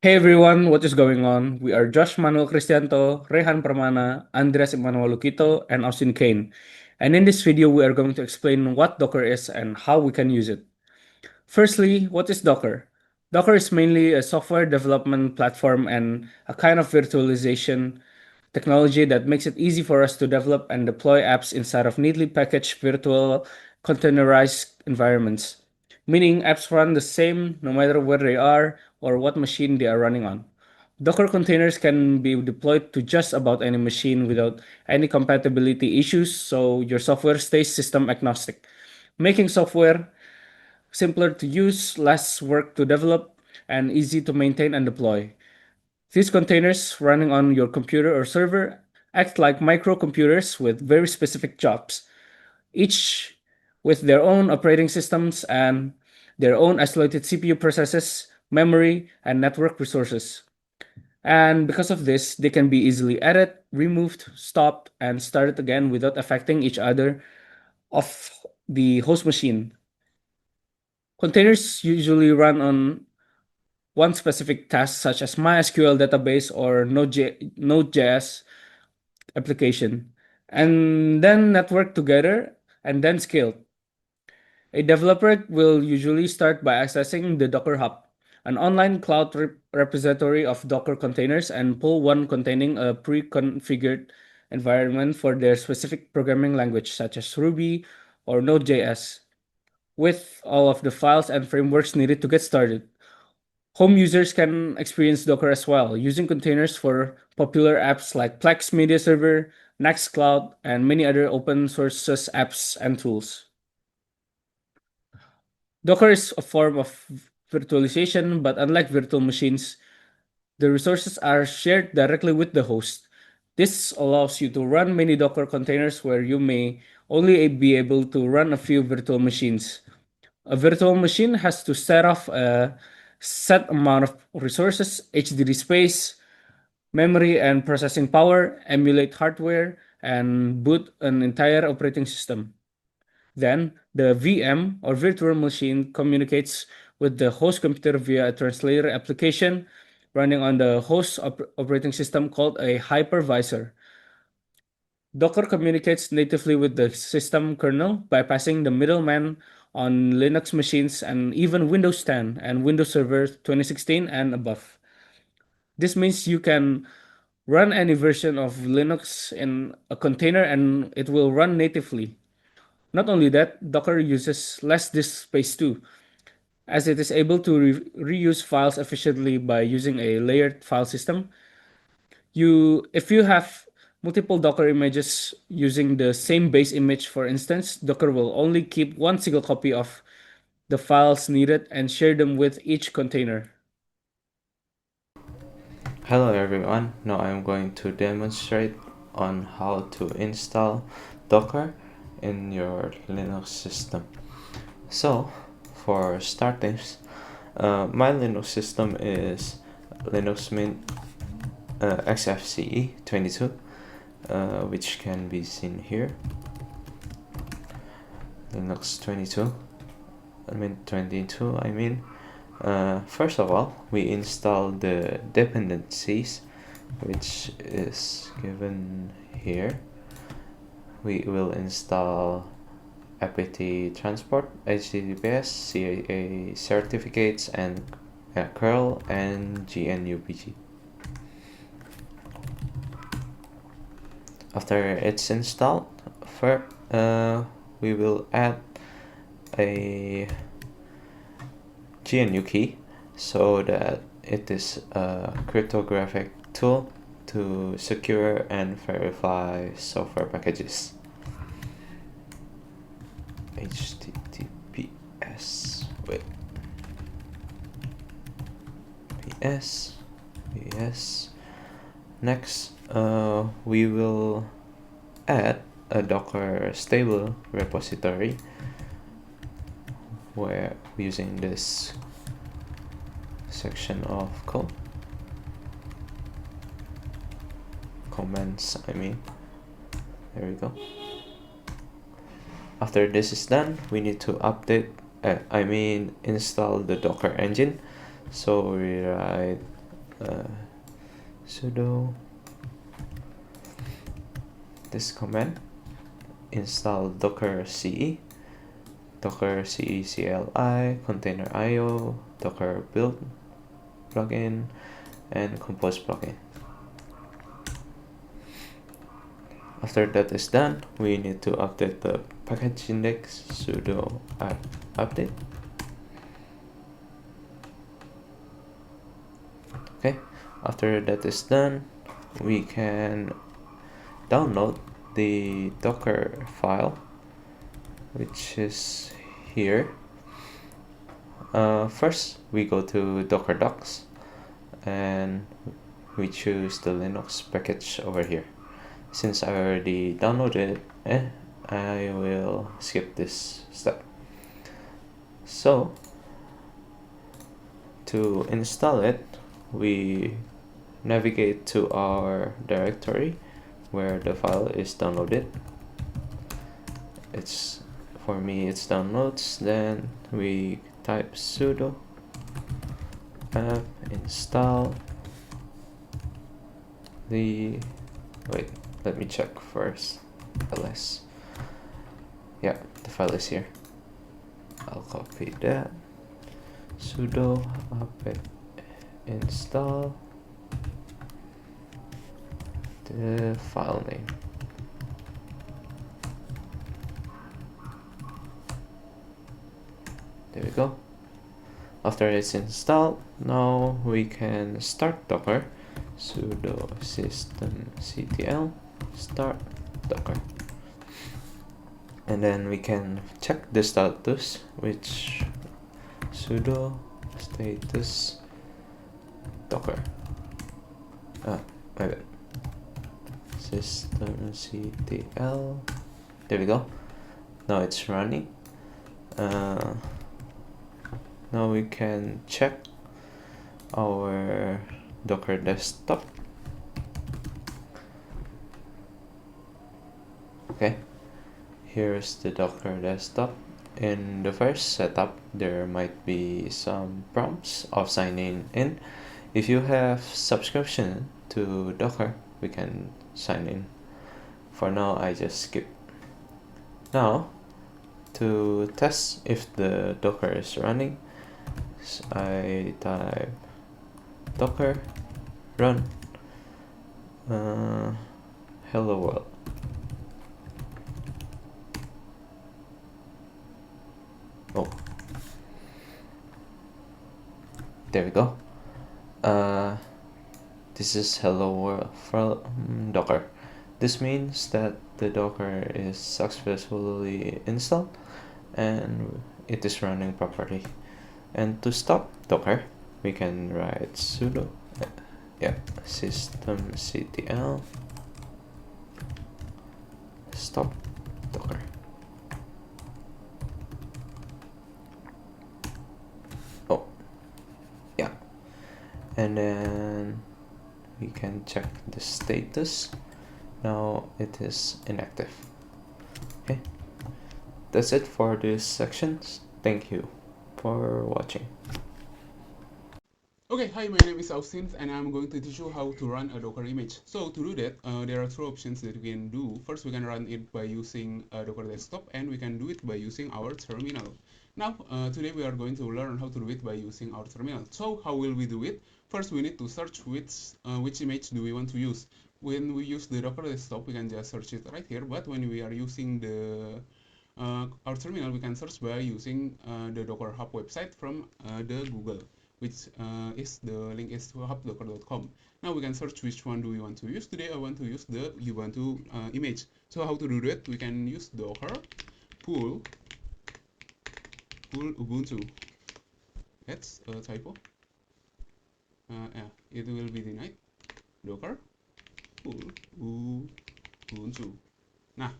Hey everyone, what is going on? We are Josh Manuel Cristianto, Rehan Permana, Andres Emmanuel Lukito, and Austin Kane. And in this video, we are going to explain what Docker is and how we can use it. Firstly, what is Docker? Docker is mainly a software development platform and a kind of virtualization technology that makes it easy for us to develop and deploy apps inside of neatly packaged virtual containerized environments, meaning apps run the same no matter where they are or what machine they are running on. Docker containers can be deployed to just about any machine without any compatibility issues, so your software stays system agnostic, making software simpler to use, less work to develop, and easy to maintain and deploy. These containers running on your computer or server act like microcomputers with very specific jobs, each with their own operating systems and their own isolated CPU processes, memory, and network resources. And because of this, they can be easily added, removed, stopped, and started again without affecting each other of the host machine. Containers usually run on one specific task, such as MySQL database or Node.js application, and then network together and then scale. A developer will usually start by accessing the Docker Hub, an online cloud repository of Docker containers, and pull one containing a pre-configured environment for their specific programming language, such as Ruby or Node.js, with all of the files and frameworks needed to get started. Home users can experience Docker as well, using containers for popular apps like Plex Media Server, Nextcloud, and many other open source apps and tools. Docker is a form of virtualization, but unlike virtual machines, the resources are shared directly with the host. This allows you to run many Docker containers where you may only be able to run a few virtual machines. A virtual machine has to set off a set amount of resources, HDD space, memory and processing power, emulate hardware, and boot an entire operating system. Then, the VM or virtual machine communicates with the host computer via a translator application running on the host operating system called a hypervisor. Docker communicates natively with the system kernel, bypassing the middleman on Linux machines and even Windows 10 and Windows Server 2016 and above. This means you can run any version of Linux in a container and it will run natively. Not only that, Docker uses less disk space too, as it is able to reuse files efficiently by using a layered file system. If you have multiple Docker images using the same base image, for instance, Docker will only keep one single copy of the files needed and share them with each container. Hello everyone, now I'm going to demonstrate on how to install Docker in your Linux system. So, for starters, my Linux system is Linux Mint XFCE 22, which can be seen here. Linux 22, Mint 22 I mean. First of all, we install the dependencies, which is given here. We will install apt transport, https, CA certificates, and curl and gnupg. After it's installed, first, we will add a GNU key so that it is a cryptographic tool to secure and verify software packages. HTTPS wait PS. Next, we will add a Docker stable repository where using this section of code comments, there we go. After this is done, we need to update install the Docker engine. So we write sudo this command install docker ce, docker ce cli, container io, docker build plugin, and compose plugin. After that is done, we need to update the package index, sudo apt update. Okay, after that is done, we can download the docker file, which is here. First, we go to docker docs and we choose the Linux package over here. Since I already downloaded it, I will skip this step. So, to install it, we navigate to our directory where the file is downloaded. For me it's downloads. Then we type sudo apt install the let me check first. ls. Yeah, the file is here. I'll copy that. Sudo apt install the file name. There we go. After it's installed, now we can start Docker. Sudo systemctl start Docker. And then we can check the status, which sudo status Docker. Wait a minute. Systemctl. There we go. Now it's running. Now we can check our Docker desktop. Okay, here's the Docker desktop. In the first setup, there might be some prompts of signing in. If you have subscription to Docker, we can sign in. For now, I just skip. Now, to test if the Docker is running, I type docker run hello world. Oh, there we go. This is hello world from Docker. This means that the Docker is successfully installed and it is running properly. And to stop Docker, we can write sudo systemctl stop Docker. Oh, yeah. And then we can check the status. Now it is inactive. Okay, that's it for this sections. Thank you for watching. Okay, hi, my name is Austin and I'm going to teach you how to run a Docker image. So to do that, there are two options that we can do. First, we can run it by using a Docker desktop, and we can do it by using our terminal. Now, today we are going to learn how to do it by using our terminal. So how will we do it? First, we need to search which image do we want to use. When we use the Docker desktop, we can just search it right here, but when we are using our terminal, we can search by using the Docker Hub website from the Google, which is the link is to hubdocker.com. Now we can search which one do we want to use. Today I want to use the Ubuntu image. So how to do that? We can use docker pull Ubuntu. That's a typo. Yeah, it will be denied. Docker pull Ubuntu. Now,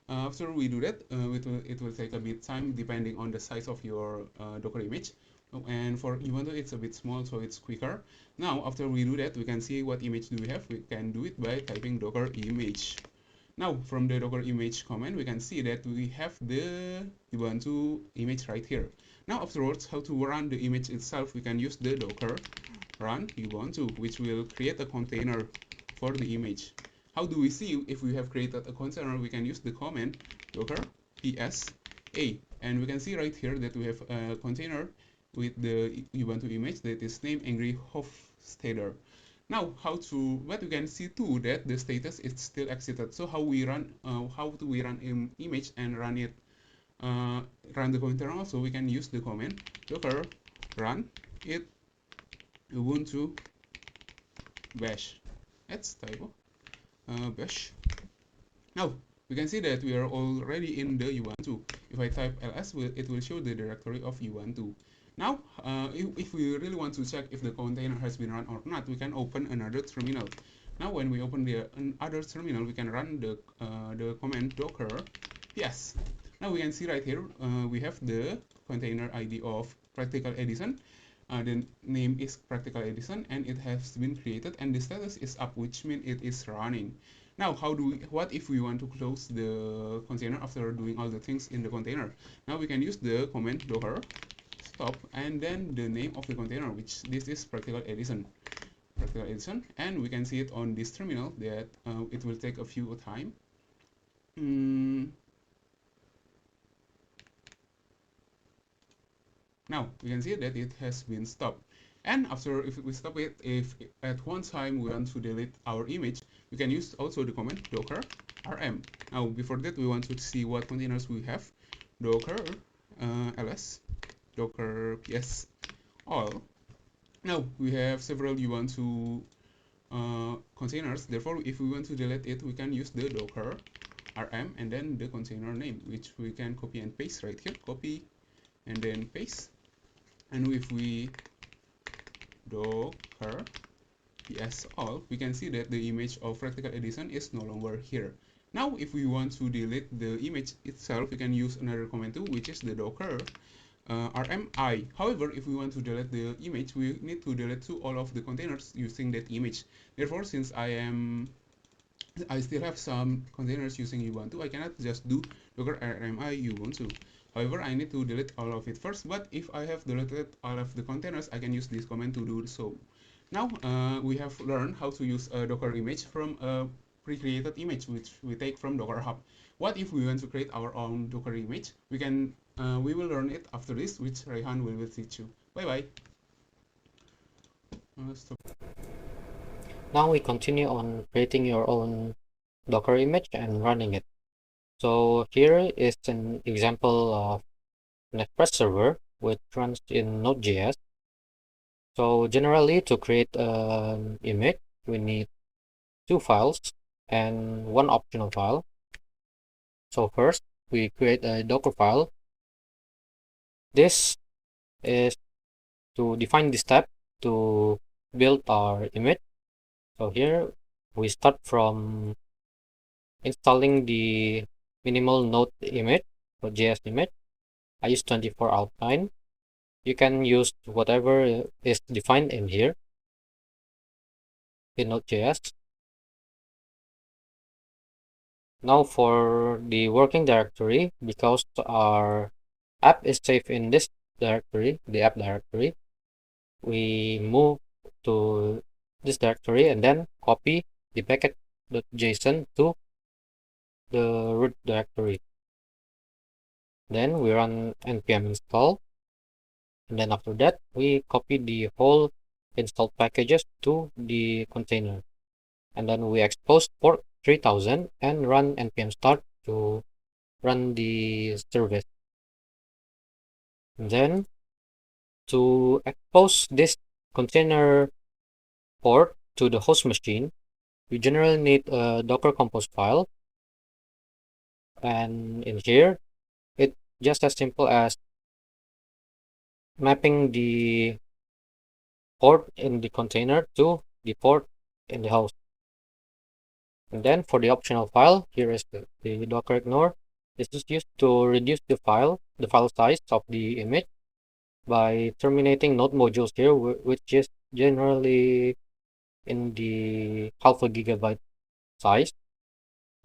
after we do that, it will take a bit time depending on the size of your Docker image. Oh, and for Ubuntu, it's a bit small, so it's quicker. Now, after we do that, we can see what image do we have. We can do it by typing docker image. Now, from the docker image command, we can see that we have the Ubuntu image right here. Now, afterwards, how to run the image itself, we can use the docker run ubuntu, which will create a container for the image. How do we see if we have created a container? We can use the command docker ps a, and we can see right here that we have a container with the ubuntu image that is named angry hofstadter. Now, but we can see too that the status is still exited. So how do we run an image and run the container? Also, we can use the command docker run it ubuntu bash. That's typo. Bash. Now, we can see that we are already in the ubuntu. If I type ls, it will show the directory of ubuntu. Now, if we really want to check if the container has been run or not, we can open another terminal. Now, when we open the other terminal, we can run the command docker ps. Now, we can see right here, we have the container ID of Practical Edition. The name is Practical Edition, and it has been created, and the status is up, which means it is running. Now, what if we want to close the container after doing all the things in the container? Now we can use the command docker stop and then the name of the container, which this is Practical Edition. And we can see it on this terminal that it will take a few time. Now we can see that it has been stopped. And after, if we stop it, if at one time we want to delete our image, we can use also the command docker rm. Now before that, we want to see what containers we have. Docker ls docker ps all. Now we have several ubuntu containers. Therefore, if we want to delete it, we can use the docker rm and then the container name, which we can copy and paste right here. Copy and then paste. And if we docker ps all, we can see that the image of Practical Edition is no longer here. Now, if we want to delete the image itself, we can use another command too, which is the docker rmi. However, if we want to delete the image, we need to delete all of the containers using that image. Therefore, since I still have some containers using ubuntu, I cannot just do docker rmi ubuntu. However, I need to delete all of it first, but if I have deleted all of the containers, I can use this command to do so. Now, we have learned how to use a Docker image from a pre-created image, which we take from Docker Hub. What if we want to create our own Docker image? We will learn it after this, which Rayhan will teach you. Bye-bye. Now we continue on creating your own Docker image and running it. So here is an example of an Express server which runs in Node.js. So generally, to create an image, we need 2 files and 1 optional file. So first, we create a Docker file. This is to define the step to build our image. So here we start from installing the minimal node image or JS image. I use 24 outline. You can use whatever is defined in here in Node.js. Now for the working directory, because our app is safe in this directory, the app directory, we move to this directory and then copy the package.json to the root directory. Then we run npm install, and then after that we copy the whole installed packages to the container, and then we expose port 3000 and run npm start to run the service. And then to expose this container port to the host machine, we generally need a Docker Compose file, and in here it's just as simple as mapping the port in the container to the port in the host. And then for the optional file, here is the docker ignore. This is used to reduce the file size of the image by terminating node modules here, which is generally in the half a gigabyte size.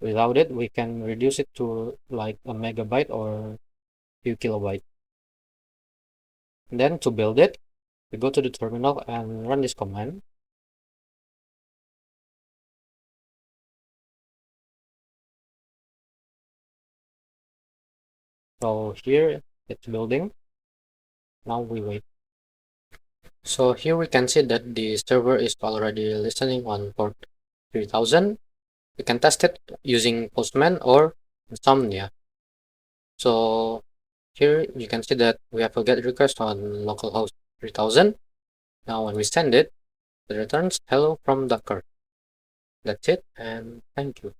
Without it, we can reduce it to like a megabyte or few kilobytes. And then to build it, We go to the terminal and run this command. So here it's building. Now we wait. So here we can see that the server is already listening on port 3000. We can test it using Postman or Insomnia. So here you can see that we have a GET request on localhost 3000. Now when we send it, it returns hello from Docker. That's it, and thank you.